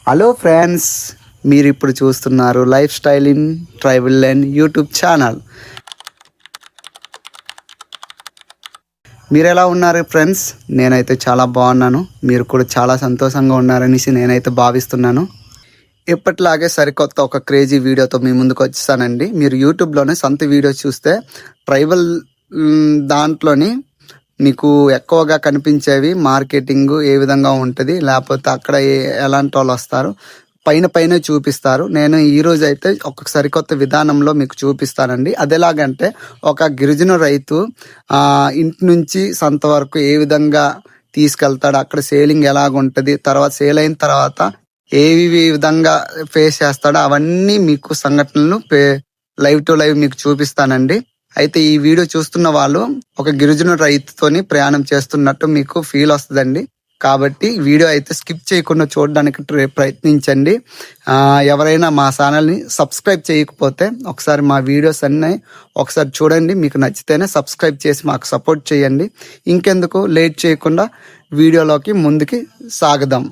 Hello friends, మీరు ఇప్పుడు చూస్తున్నారు life style in tribal land YouTube channel. మీరు ఎలా ఉన్నారు ఫ్రెండ్స్? నేనైతే చాలా బాగున్నాను. మీరు కూడా చాలా సంతోషంగా ఉన్నారనేసి నేనైతే భావిస్తున్నాను. ఎప్పటిలాగే సరికొత్త ఒక క్రేజీ వీడియోతో మీ ముందుకు వచ్చేసానండి. మీరు యూట్యూబ్లోనే సొంత వీడియోస్ చూస్తే ట్రైబల్ దాంట్లోని మీకు ఎక్కువగా కనిపించేవి మార్కెటింగ్ ఏ విధంగా ఉంటుంది, లేకపోతే అక్కడ ఎలాంటి వాళ్ళు వస్తారు, పైన చూపిస్తారు. నేను ఈరోజు అయితే ఒక సరికొత్త విధానంలో మీకు చూపిస్తానండి. అది ఎలాగంటే, ఒక గిరిజన రైతు ఇంటి నుంచి సంత వరకు ఏ విధంగా తీసుకెళ్తాడు, అక్కడ సేలింగ్ ఎలాగుంటుంది, తర్వాత సేల్ అయిన తర్వాత ఏవి విధంగా ఫేస్ చేస్తాడో అవన్నీ మీకు సంఘటనలు లైవ్ టు లైవ్ మీకు చూపిస్తానండి. అయితే ఈ వీడియో చూస్తున్న వాళ్ళు ఒక గిరిజన రైతుతోని ప్రయాణం చేస్తున్నట్టు మీకు ఫీల్ వస్తుందండి. కాబట్టి వీడియో అయితే స్కిప్ చేయకుండా చూడడానికి ప్రయత్నించండి. ఎవరైనా మా ఛానల్ని సబ్స్క్రైబ్ చేయకపోతే ఒకసారి మా వీడియోస్ అన్నీ ఒకసారి చూడండి. మీకు నచ్చితేనే సబ్స్క్రైబ్ చేసి మాకు సపోర్ట్ చేయండి. ఇంకెందుకు లేట్ చేయకుండా వీడియోలోకి ముందుకి సాగుదాం.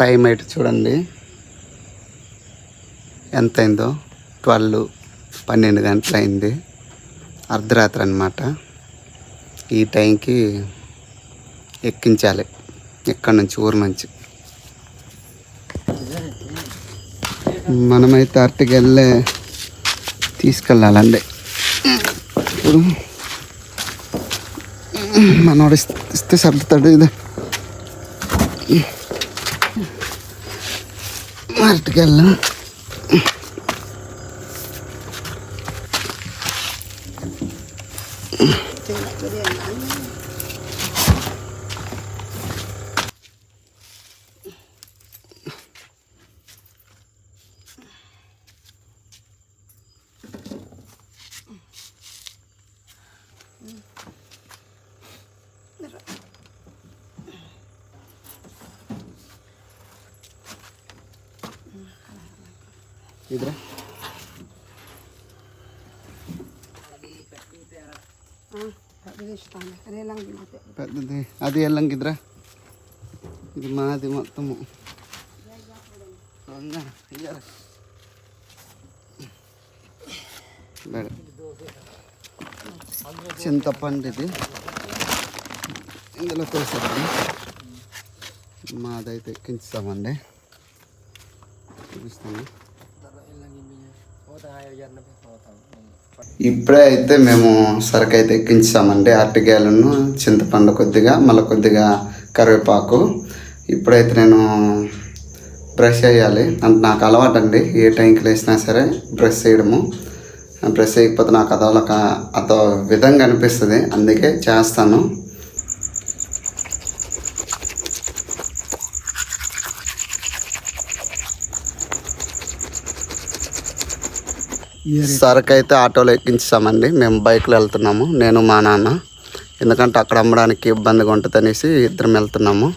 టైం అయితే చూడండి ఎంత అయిందో. 12 గంటలు అయింది, అర్ధరాత్రి అన్నమాట. ఈ టైంకి ఎక్కించాలి ఇక్కడ నుంచి, ఊరు నుంచి. మనమైతే అరటికెళ్ళే తీసుకెళ్ళాలండి. ఇప్పుడు మనోడు ఇస్తే సర్దుతాడు. ఇది అరటికెళ్ళ ఇదిరా పెద్దది, అది ఎల్లంగిద్రా. ఇది మాది మొత్తము. చింతపండు ఇది, ఇందులో తెలిసింది. మాదైతే ఎక్కించామండి, చూపిస్తాను. ఇప్పుడే అయితే మేము సరుకు అయితే ఎక్కించామండి. అరటికాయలను, చింతపండు కొద్దిగా, మళ్ళీ కొద్దిగా కరివేపాకు. ఇప్పుడైతే నేను బ్రష్ చేయాలి అంటే నాకు అలవాటు అండి. ఏ టైంకి లేసినా సరే బ్రష్ చేయడము. బ్రష్ చేయకపోతే నాకు అదో విధంగా అనిపిస్తుంది, అందుకే చేస్తాను. సరుకు అయితే ఆటోలో ఎక్కించామండి. మేము బైక్లో వెళ్తున్నాము, నేను మా నాన్న. ఎందుకంటే అక్కడ అమ్మడానికి ఇబ్బందిగా ఉంటుంది అనేసి ఇద్దరం వెళ్తున్నాము.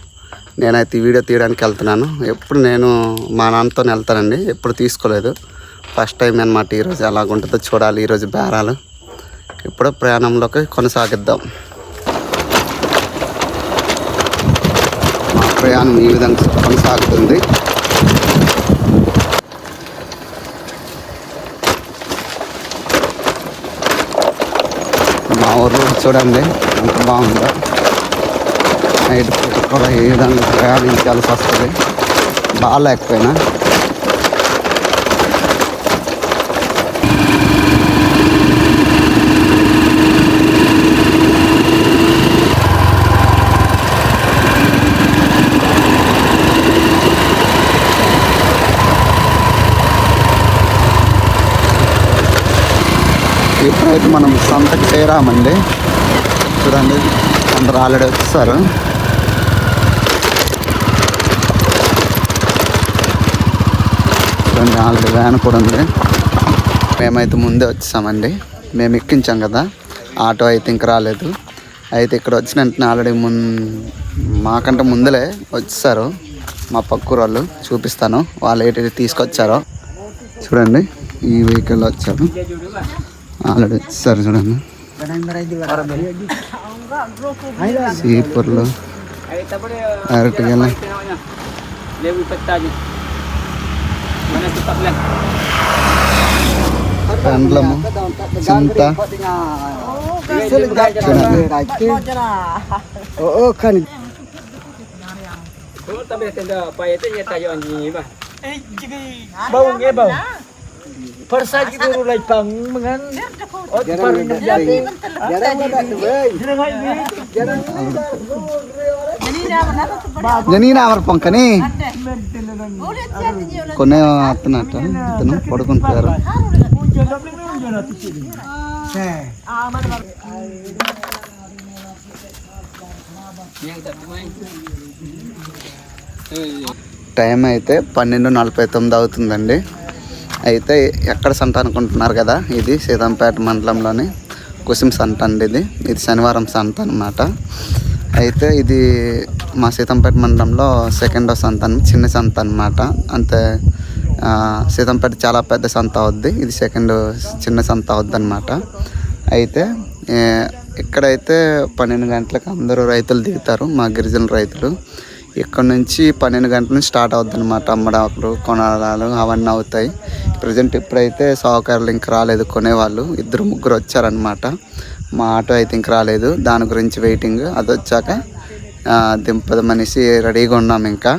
నేనైతే ఈ వీడియో తీయడానికి వెళ్తున్నాను. ఎప్పుడు నేను మా నాన్నతో వెళ్తానండి, ఎప్పుడు తీసుకోలేదు. ఫస్ట్ టైం అన్నమాట. ఈరోజు ఎలాగుంటుందో చూడాలి. ఈరోజు బేరాలు. ఇప్పుడు ప్రయాణంలోకి కొనసాగిద్దాం. మా ప్రయాణం ఈ విధంగా కొనసాగుతుంది. మా ఊర్లో చూడండి ఎంత బాగుందో. నైట్ పూట కూడా ఏ విధంగా ప్రయాణించాల్సి వస్తుంది, బాగాలేకపోయినా. ఇప్పుడైతే మనం సంతకి చేరామండి. చూడండి అందరు ఆల్రెడీ వచ్చేసారు. చూడండి ఆల్రెడీ వ్యాన్ కూడా ఉంది. మేమైతే ముందే వచ్చేసామండి. మేము ఎక్కించాం కదా, ఆటో అయితే ఇంక రాలేదు. అయితే ఇక్కడ వచ్చిన వెంటనే ఆల్రెడీ మాకంటే ముందలే వచ్చేసారు మా పక్కూరు వాళ్ళు. చూపిస్తాను వాళ్ళు ఏంటి తీసుకొచ్చారో. చూడండి ఈ వెహికల్ వచ్చారు, ఆల్రెడీ వచ్చేసారు. చూడండి సీపర్లు, అరటిగెల, పండ్లము, చింత జనీనా అవర్ పొంకని కొనే అత్తనట్ట ఇతను పడుకుంటారు. టైం అయితే 12:49 అవుతుందండి. అయితే ఎక్కడ సంత అనుకుంటున్నారు కదా, ఇది సీతంపేట మండలంలోని కుసుం సంత అండి. ఇది శనివారం సంత అన్నమాట. అయితే ఇది మా సీతంపేట మండలంలో సెకండ్ సంత, చిన్న సంత అన్నమాట. అంతే సీతంపేట చాలా పెద్ద సంత అవుద్ది, ఇది సెకండ్ చిన్న సంత అవుద్ది అన్నమాట. అయితే ఇక్కడైతే 12 గంటలకు అందరూ రైతులు దిగుతారు, మా గిరిజన రైతులు. ఇక్కడ నుంచి 12 గంటల నుంచి స్టార్ట్ అవుద్ది అనమాట. అమ్మడాలు, కొనాలు అవన్నీ అవుతాయి. ప్రజెంట్ ఇప్పుడైతే సౌకర్యాలు ఇంక రాలేదు, కొనేవాళ్ళు 2-3 వచ్చారనమాట. మా ఆటో అయితే ఇంక రాలేదు, దాని గురించి వెయిటింగ్. అది వచ్చాక దింపదమనేసి రెడీగా ఉన్నాం. ఇంకా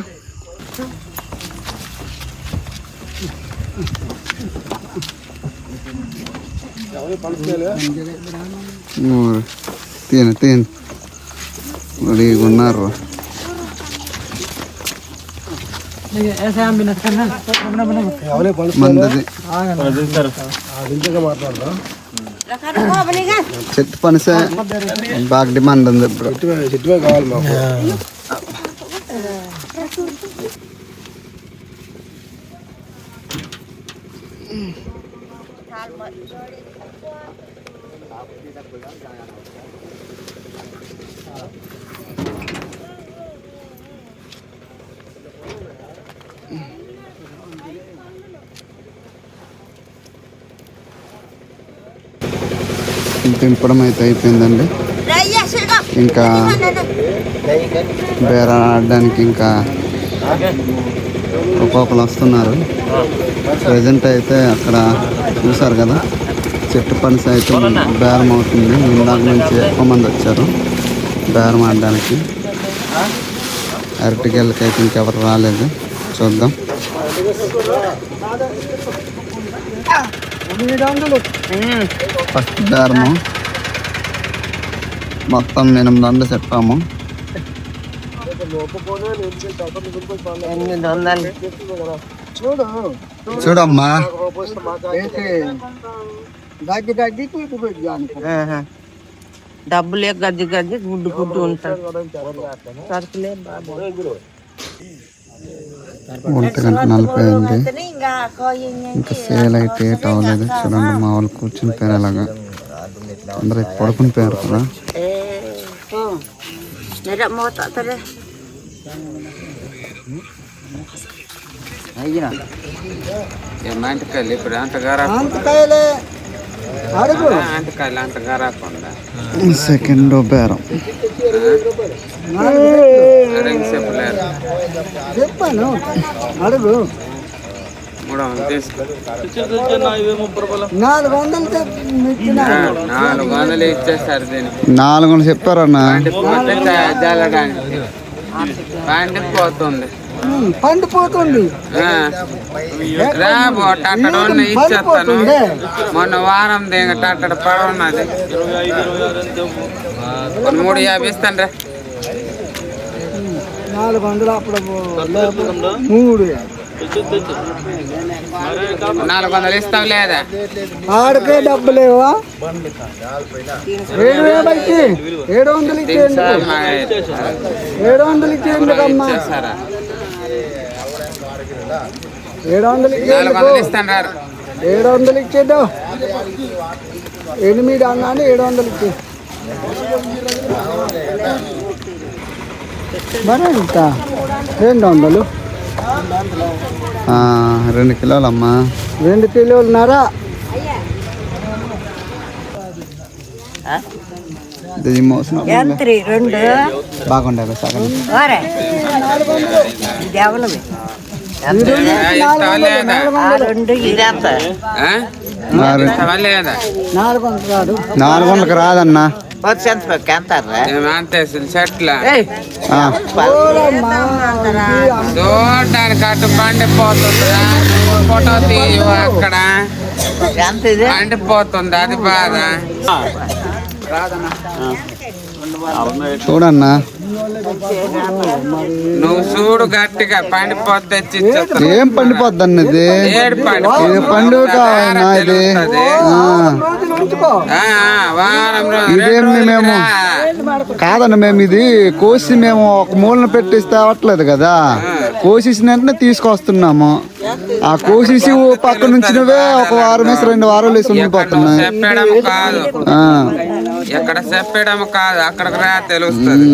తీను రెడీగా ఉన్నారు. చెట్టు పనిసే బాగా డిమాండ్ ఉంది ఇప్పుడు. కావాలి మాకు. దింపడం అయితే అయిపోయిందండి. ఇంకా బేరా ఆడడానికి ఇంకా ఒక్కొక్కరు వస్తున్నారు. ప్రజెంట్ అయితే అక్కడ చూసారు కదా, చెట్టు పనిస అయితే బేరం అవుతుంది. ఇందాక నుంచి ఎక్కువ మంది వచ్చారు బేరం ఆడడానికి. అరటిగెలకి అయితే ఇంకెవరు రాలేదు, చూద్దాం. ఫస్ట్ బేరము మొత్తం 800 చెప్పాము. 800 చూడమ్మా. డబ్బులే గజ్జి గజ్జి గుడ్డు గుడ్డు ఉంటాయి. సరుకులే 1:40 అయింది. ఇంకా సేల్ అయితే అవ్వలేదు. చూడండి, మా వాళ్ళు కూర్చుని పోయారు. అలాగా అందరూ పడుకుని పోయారు కదా. సెకండ్ బేరం చెప్పాను, అడుగు. 400 ఇచ్చేస్తారు. 400 చెప్పారన్నా. పోతుంది, పండిపోతుంది. ఇచ్చేస్తాను. మొన్న వారం టాటర్ పడవన్నది 350 ఇస్తాను రా. 400 అప్పుడు 3 400 ఇస్తాం లేదా? ఆడకే డబ్బు లేవా? 700 ఇచ్చేయండి. 700 ఇచ్చేయండికమ్మా. 700 ఇస్తాను. 700 ఇచ్చేద్దాం. 8 అన్నాను, 700 ఇచ్చే. మరి ఎంత? 200. 2 కిలోలమ్మా. 2 కిలోలున్నారా? ఇది మోసం ఎంత్రి 2 బాగుండే సగం ఒరే ఇది ఎవలవి ఇస్తావా లేదా? 2 ఇదంత మరి ఇస్తావా లేదా? 400కి రాదన్నా. అంతే చెట్ల ఆ, చూడడానికి అటు పండిపోతుందా? ఫోటో తీయు అక్కడ పండిపోతుంది, అది బాధ. చూడన్నా నువ్వు చూడు గట్టిగా పండిపోద్ది తెచ్చి ఇచ్చేస్తాను. ఏం పండిపోద్ది అన్నది. ఏడు ఇది పండుగ నా ఇది. వారం ఇదేమి మేము కాదన్న, మేము ఇది కోసి మేము ఒక మూలన పెట్టేసి తేవట్లేదు కదా. కోసేసిన వెంటనే తీసుకొస్తున్నాము. ఆ కోసేసి పక్క నుంచినవే ఒక వారం వేసి 2 వారాలు వేసి ఉండిపోతున్నాయి. చెప్పడం కాదు, ఎక్కడ చెప్పడం కాదు, అక్కడికి రా తెలుస్తుంది.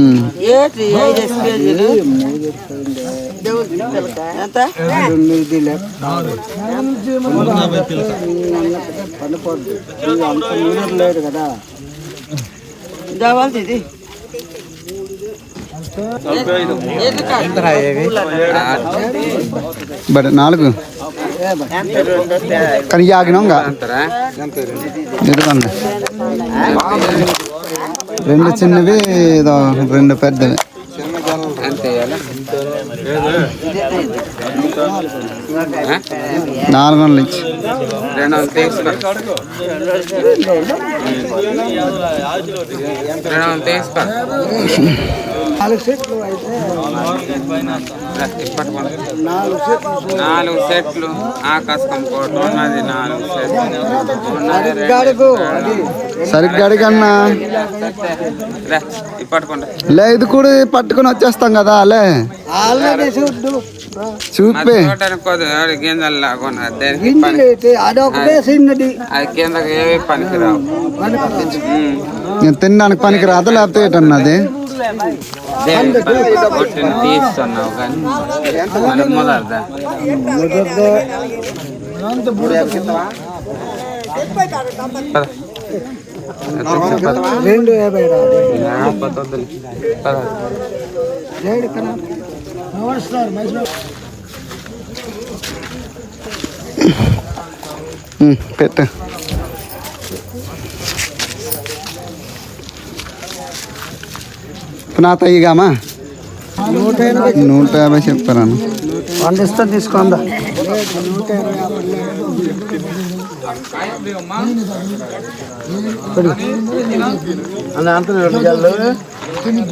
బట్ 4 కానీ ఆగినాంగా అంటారా? ఎందుకండి 2 చిన్నవి, ఏదో 2 పెద్దవి. అంతే 400 ఇచ్చి 200 తీసుకో, 200 తీసుకో. ఇప్పటి 4 సెట్లు ఆకాశం కోట ఉన్నది. 4 సెట్లు సరిగ్గా అడిగన్నా ఇప్పటికుండా లే. ఇది కూడా పట్టుకొని వచ్చేస్తాం కదా. లే చూపే గింజలు లాగా అది కిందకి ఏవి పనికిరావు. నేను తినడానికి పనికి రాదా లేకపోతే ఏంటన్నది. కొట్టిన తీస్తున్నావు కానీ మనకు మొదలదా. పెట్టు. నా తయ్యగామా 150 చెప్పాను. 100 ఇస్తా తీసుకుందా.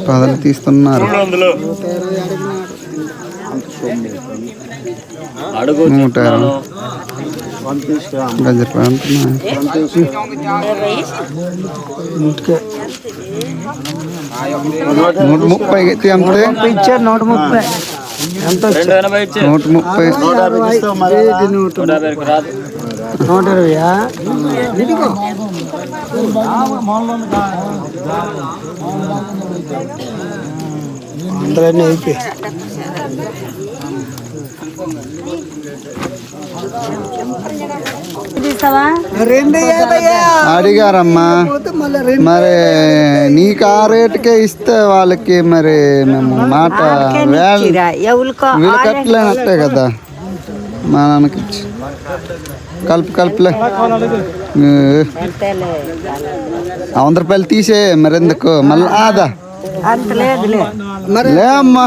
పదలు తీస్తున్నారు. 120 గజ రూపాయలు 130 అంతే ఇచ్చారు. 130 ఎంత 130 120 అయిపోయి అడిగారమ్మా. మరి నీకు ఆ రేటుకే ఇస్తే వాళ్ళకి మరి మేము మాట వీళ్ళకట్లేనట్టే కదా. మా నాన్నకి ఇచ్చి కలుపులే 100 రూపాయలు తీసే మరెందుకు మళ్ళీ ఆదా లే అమ్మా.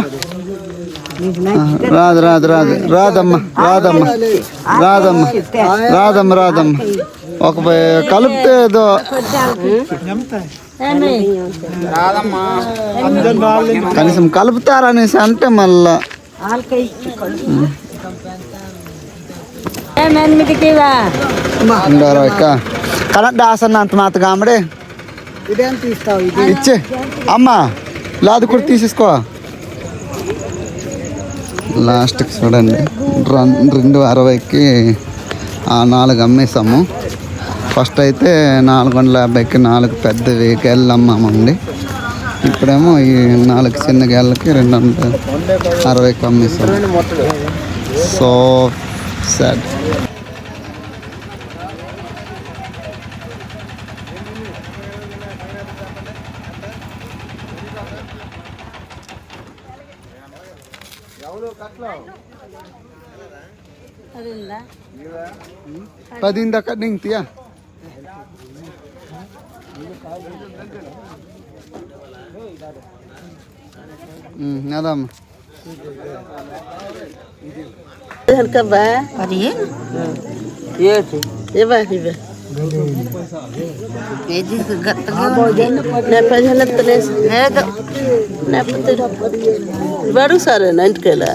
రాదమ్మా ఒక కలిపితే ఏదో కనీసం కలుపుతారనేసి అంటే మళ్ళా కరెక్ట్ ఆసన్న అంత మాత కామడే ఇచ్చే అమ్మా. లాదు కూడా తీసేసుకో. లాస్ట్కి చూడండి 260కి ఆ 4 అమ్మేసాము. ఫస్ట్ అయితే 450కి 4 పెద్ద గేళ్ళు అమ్మామండి. ఇప్పుడేమో ఈ 4 చిన్న గేళ్ళకి 260కి అమ్మేసాము. So sad. 10 dakat ning tia. Nadam. baru sare nanti kala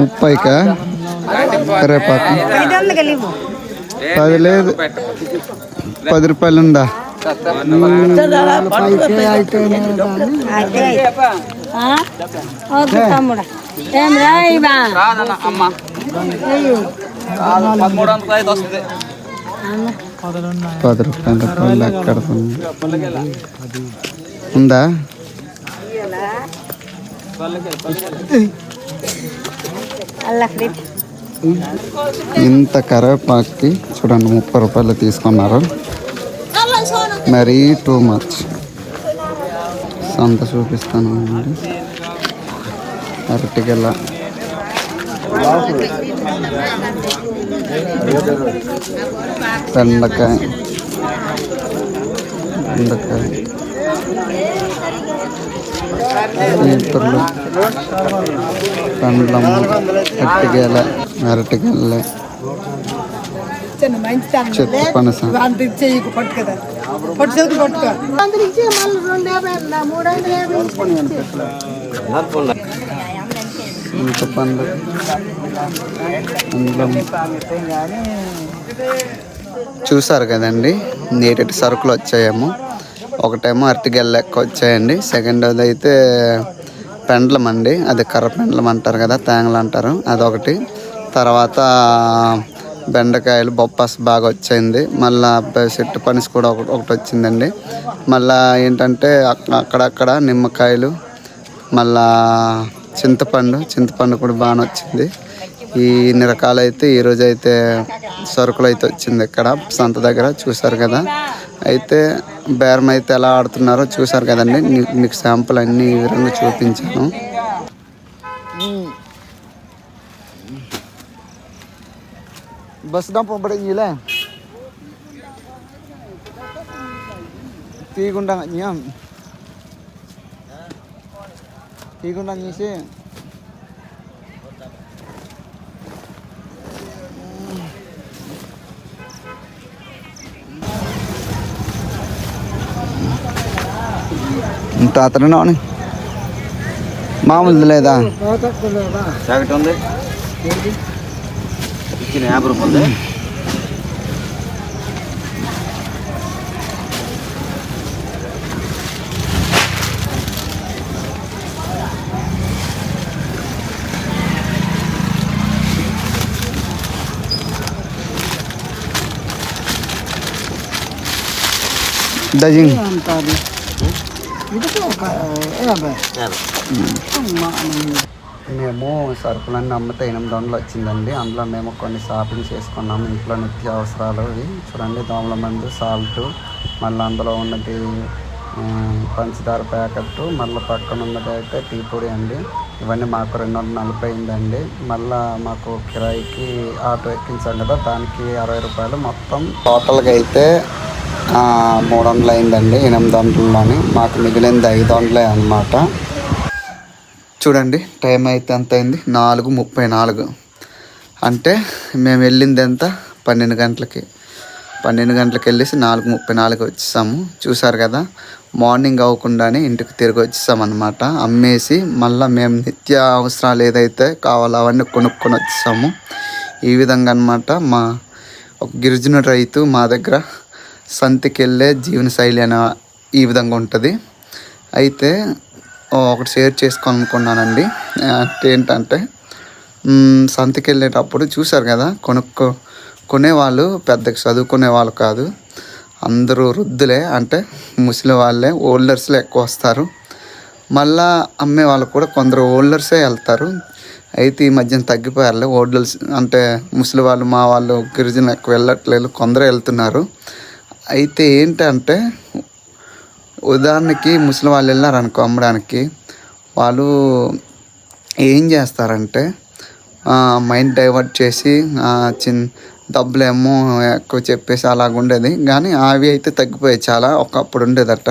ముప్పై కా కరేపాకు 10 లేదు 10 రూపాయలు ఉందా పది రూపాయలు ఎక్కడ ఉందా ఇంత కరివేపాకుకి చూడండి 30 రూపాయలు తీసుకున్నారు. మరీ టూ మచ్. సంత చూపిస్తాను అండి. అరటిగెల బెండకాయ చీపుర్లు పండ్లము అరటిగెల చెట్టు పనస ఇంకా పండ్లు చూసారు కదండి నేటి సరుకులు వచ్చాయేమో. ఒకటేమో అరటిగెల లెక్క వచ్చాయండి. సెకండ్ అయితే పెండ్లం అండి, అది కర్ర పెండ్లం అంటారు కదా, తేంగలు అంటారు, అదొకటి. తర్వాత బెండకాయలు బొప్పాస్ బాగా వచ్చింది. మళ్ళీ చెట్టు పనస కూడా ఒకటి వచ్చిందండి. మళ్ళీ ఏంటంటే అక్కడక్కడ నిమ్మకాయలు, మళ్ళా చింతపండు కూడా బాగా వచ్చింది. ఈ ఇన్ని రకాలు అయితే ఈరోజు అయితే సరుకులు అయితే వచ్చింది ఇక్కడ సంత దగ్గర. చూసారు కదా. అయితే బేరం అయితే ఎలా ఆడుతున్నారో చూసారు కదండి. మీకు శాంపుల్ అన్నీ ఈ విధంగా చూపించాను. బస్ డంపబడిందిలే తీయకుండా తీసి ఇంత అతను మామూలు లేదా జాకెట్ ఉంది ఇచ్చిన 50 రూపాయలు. డజన్ మేము సరుకులన్నీ అమ్మితే 800 వచ్చిందండి. అందులో మేము కొన్ని షాపింగ్ చేసుకున్నాము. ఇంట్లో నిత్య అవసరాలు ఇవి చూడండి. దోమల మందు, సాల్ట్, మళ్ళీ అందులో ఉన్నది పంచదార ప్యాకెట్, మళ్ళీ పక్కన ఉన్నది అయితే టీ పొడి అండి. ఇవన్నీ మాకు 240 అయిందండి. మళ్ళీ మాకు కిరాయికి ఆటో ఎక్కించాం కదా, దానికి 60 రూపాయలు. మొత్తం టోటల్గా అయితే 300 అయిందండి. 800లోని మాకు మిగిలింది 500 అన్నమాట. చూడండి టైం అయితే ఎంత అయింది, 4:34. అంటే మేము వెళ్ళింది ఎంత 12 గంటలకి. 12 గంటలకు వెళ్ళేసి 4:34 వచ్చేసాము. చూసారు కదా. మార్నింగ్ అవ్వకుండానే ఇంటికి తిరిగి వచ్చేసామన్నమాట. అమ్మేసి మళ్ళీ మేము నిత్య అవసరాలు ఏదైతే కావాలో అవన్నీ కొనుక్కొని వచ్చేసాము. ఈ విధంగా అన్నమాట మా ఒక గిరిజన రైతు మా దగ్గర సంతకి వెళ్ళే జీవనశైలి అనే ఈ విధంగా ఉంటుంది. అయితే ఒకటి షేర్ చేసుకోవాలనుకున్నానండి. ఏంటంటే సంతకి వెళ్ళేటప్పుడు చూసారు కదా, కొనేవాళ్ళు పెద్దగా చదువుకునే వాళ్ళు కాదు, అందరూ వృద్ధులే, అంటే ముసలి వాళ్ళే, ఓల్డర్స్లే ఎక్కువ వస్తారు. మళ్ళా అమ్మే వాళ్ళు కూడా కొందరు ఓల్డర్సే వెళ్తారు. అయితే ఈ మధ్యన తగ్గిపోయారులే ఓల్డర్స్, అంటే ముసలి వాళ్ళు, మా వాళ్ళు గిరిజనులు ఎక్కువ వెళ్ళట్లేదు, కొందరే వెళ్తున్నారు. అయితే ఏంటంటే ఉదాహరణకి ముసలి వాళ్ళు వెళ్ళారనుకో అమ్మడానికి, వాళ్ళు ఏం చేస్తారంటే మైండ్ డైవర్ట్ చేసి డబ్బులేమో ఎక్కువ చెప్పేసి అలాగ ఉండేది. కానీ అవి అయితే తగ్గిపోయాయి చాలా, ఒకప్పుడు ఉండేదట.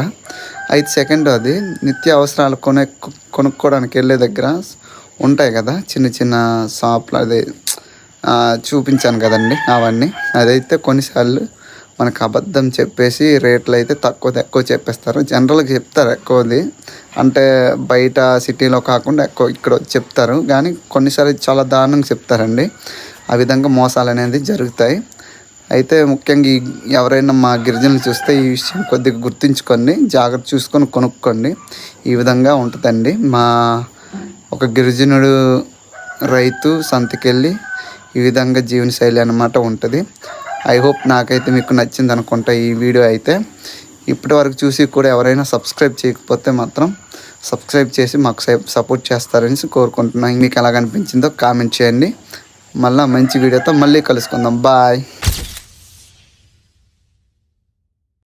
అయితే సెకండ్ అది నిత్య అవసరాలు కొనుక్కోవడానికి వెళ్ళే దగ్గర ఉంటాయి కదా చిన్న చిన్న షాప్లు, అదే చూపించాను కదండి అవన్నీ. అదైతే కొన్నిసార్లు మనకు అబద్ధం చెప్పేసి రేట్లు అయితే ఎక్కువ చెప్పేస్తారు. జనరల్గా చెప్తారు ఎక్కువది, అంటే బయట సిటీలో కాకుండా ఎక్కువ ఇక్కడ చెప్తారు. కానీ కొన్నిసార్లు చాలా దారుణంగా చెప్తారండి. ఆ విధంగా మోసాలు అనేది జరుగుతాయి. అయితే ముఖ్యంగా ఎవరైనా మా గిరిజనులు చూస్తే ఈ విషయం కొద్దిగా గుర్తుంచుకోండి, జాగ్రత్త చూసుకొని కొనుక్కోండి. ఈ విధంగా ఉంటుందండి. మా ఒక గిరిజనుడు రైతు సంతకెళ్ళి ఈ విధంగా జీవనశైలి అన్నమాట ఉంటుంది. ఐ హోప్ నాకైతే మీకు నచ్చింది అనుకుంటా ఈ వీడియో అయితే. ఇప్పటి వరకు చూసి కూడా ఎవరైనా సబ్స్క్రైబ్ చేయకపోతే మాత్రం సబ్స్క్రైబ్ చేసి మాకు సపోర్ట్ చేస్తారని కోరుకుంటున్నాను. మీకు ఎలాగ అనిపించిందో కామెంట్ చేయండి. మళ్ళీ మంచి వీడియోతో మళ్ళీ కలుసుకుందాం. బాయ్.